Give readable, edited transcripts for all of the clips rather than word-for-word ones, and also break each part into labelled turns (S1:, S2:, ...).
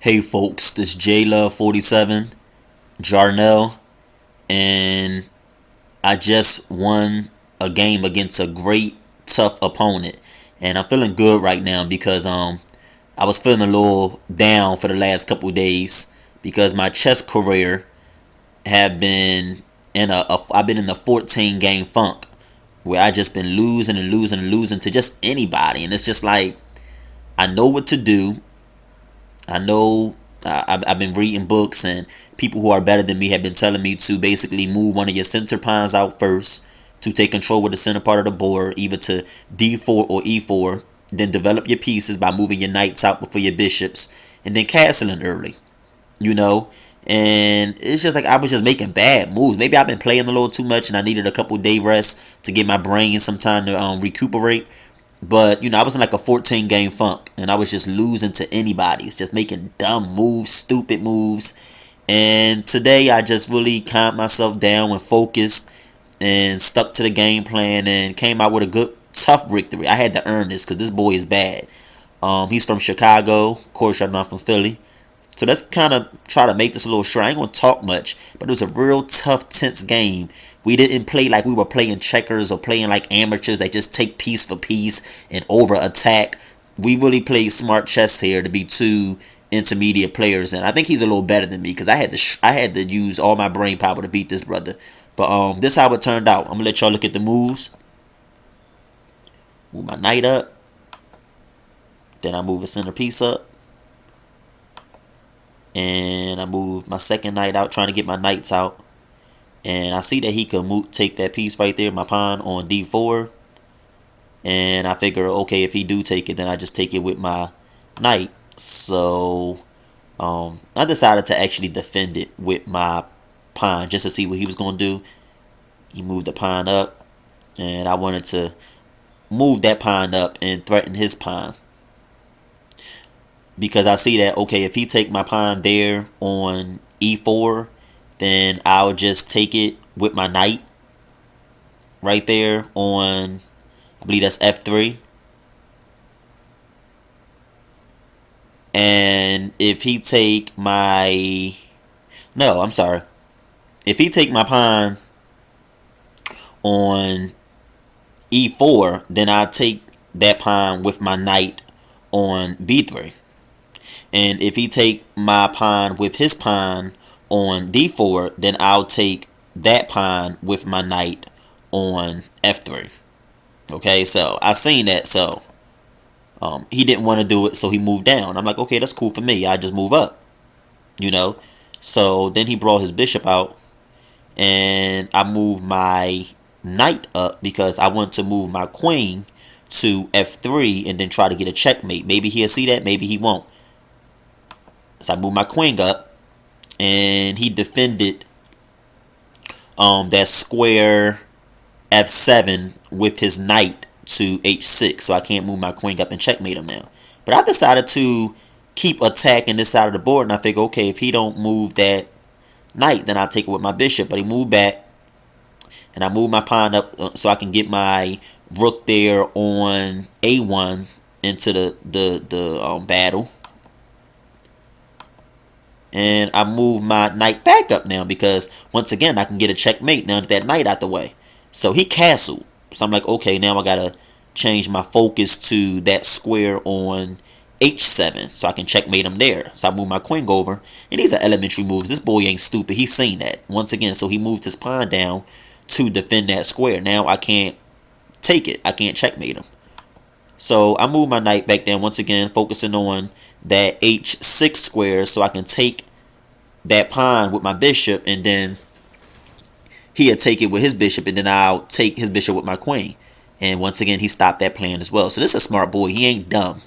S1: Hey folks, this JLove47, Jarnell, and I just won a game against a great tough opponent, and I'm feeling good right now because I was feeling a little down for the last couple of days because my chess career have been in I've been in a 14 game funk where I just been losing and losing and losing to just anybody, and it's just like I know what to do. I know I've been reading books, and people who are better than me have been telling me to basically move one of your center pawns out first to take control of the center part of the board, either to d4 or e4. Then develop your pieces by moving your knights out before your bishops, and then castling early. You know, and it's just like I was just making bad moves. Maybe I've been playing a little too much, and I needed a couple day rest to get my brain some time to recuperate. But, I was in like a 14 game funk, and I was just losing to anybody. It's just making dumb moves, stupid moves. And today I just really calmed myself down and focused and stuck to the game plan and came out with a good, tough victory. I had to earn this because this boy is bad. He's from Chicago. Of course, I'm not from Philly. So let's kind of try to make this a little short. I ain't going to talk much, but it was a real tough, tense game. We didn't play like we were playing checkers or playing like amateurs that just take piece for piece and over attack. We really played smart chess here to be two intermediate players, and I think he's a little better than me because I had to use all my brain power to beat this brother. But this is how it turned out. I'm gonna let y'all look at the moves. Move my knight up, then I move the center piece up, and I move my second knight out, trying to get my knights out. And I see that he could take that piece right there, my pawn, on d4. And I figure, okay, if he do take it, then I just take it with my knight. So I decided to actually defend it with my pawn just to see what he was going to do. He moved the pawn up, and I wanted to move that pawn up and threaten his pawn. Because I see that, okay, if he take my pawn there on e4, then I'll just take it with my knight right there on, I believe that's f3. And if he take my, no, I'm sorry. If he take my pawn on e4, then I'll take that pawn with my knight on b3. And if he take my pawn with his pawn on d4, then I'll take that pawn with my knight on f3. Okay, so I seen that. So he didn't want to do it, so he moved down. I'm like, okay, that's cool for me. I just move up, So then he brought his bishop out, and I moved my knight up because I want to move my queen to f3 and then try to get a checkmate. Maybe he'll see that, maybe he won't. So I moved my queen up, and he defended that square f7 with his knight to h6. So I can't move my queen up and checkmate him now. But I decided to keep attacking this side of the board, and I figure, okay, if he don't move that knight, then I'll take it with my bishop. But he moved back, and I moved my pawn up so I can get my rook there on a1 into the battle. And I move my knight back up now because, once again, I can get a checkmate now that that knight out the way. So he castled. So I'm like, okay, now I got to change my focus to that square on h7 so I can checkmate him there. So I move my queen over. And these are elementary moves. This boy ain't stupid. He's seen that. Once again, so he moved his pawn down to defend that square. Now I can't take it. I can't checkmate him. So I move my knight back down once again, focusing on that h6 square so I can take that pawn with my bishop, and then he'll take it with his bishop, and then I'll take his bishop with my queen. And once again, he stopped that plan as well. So this is a smart boy. He ain't dumb.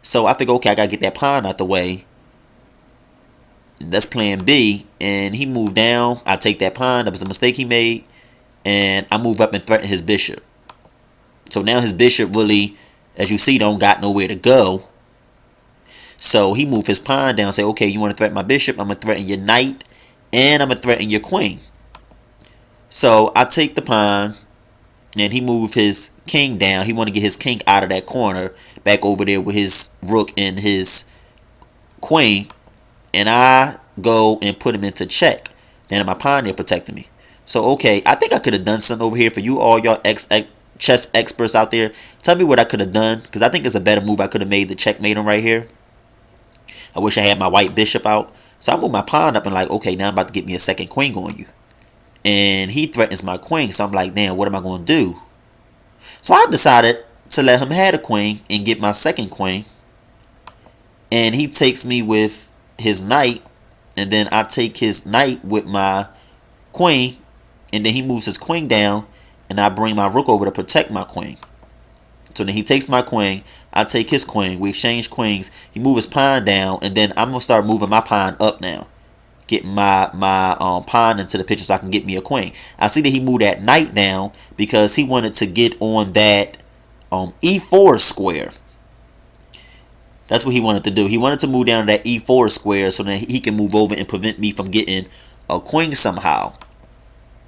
S1: So I think, okay, I got to get that pawn out the way. That's plan B. And he moved down. I take that pawn. That was a mistake he made. And I move up and threaten his bishop. So now his bishop really, as you see, don't got nowhere to go. So he moved his pawn down, say, okay, you want to threaten my bishop? I'm going to threaten your knight, and I'm going to threaten your queen. So I take the pawn, and he moved his king down. He want to get his king out of that corner, back over there with his rook and his queen. and I go and put him into check. Then my pawn there protecting me. So okay, I think I could have done something over here for you all y'all chess experts out there. Tell me what I could have done, because I think it's a better move I could have made to checkmate him right here. I wish I had my white bishop out. So I move my pawn up and like, okay, now I'm about to get me a second queen on you. And he threatens my queen, so I'm like, damn, what am I going to do? So I decided to let him have a queen and get my second queen. And he takes me with his knight, and then I take his knight with my queen, and then he moves his queen down, and I bring my rook over to protect my queen. So then he takes my queen, I take his queen, we exchange queens, he moves his pawn down, and then I'm going to start moving my pawn up now. Get my pawn into the picture so I can get me a queen. I see that he moved that knight down because he wanted to get on that e4 square. That's what he wanted to do. He wanted to move down to that e4 square so that he can move over and prevent me from getting a queen somehow.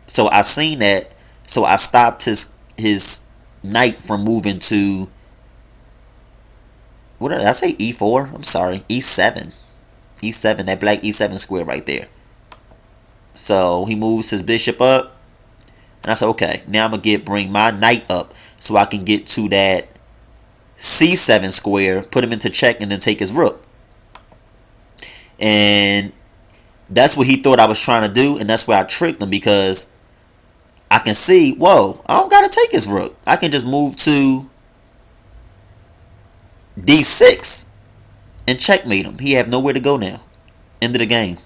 S1: So I seen that, so I stopped his knight from moving to, what did I say, e4? I'm sorry, e7. E7, that black e7 square right there. So he moves his bishop up, and I said, okay, now I'm gonna bring my knight up so I can get to that c7 square, put him into check, and then take his rook. And that's what he thought I was trying to do, and that's where I tricked him, because I can see, whoa, I don't gotta take his rook. I can just move to d6 and checkmate him. He have nowhere to go now. End of the game.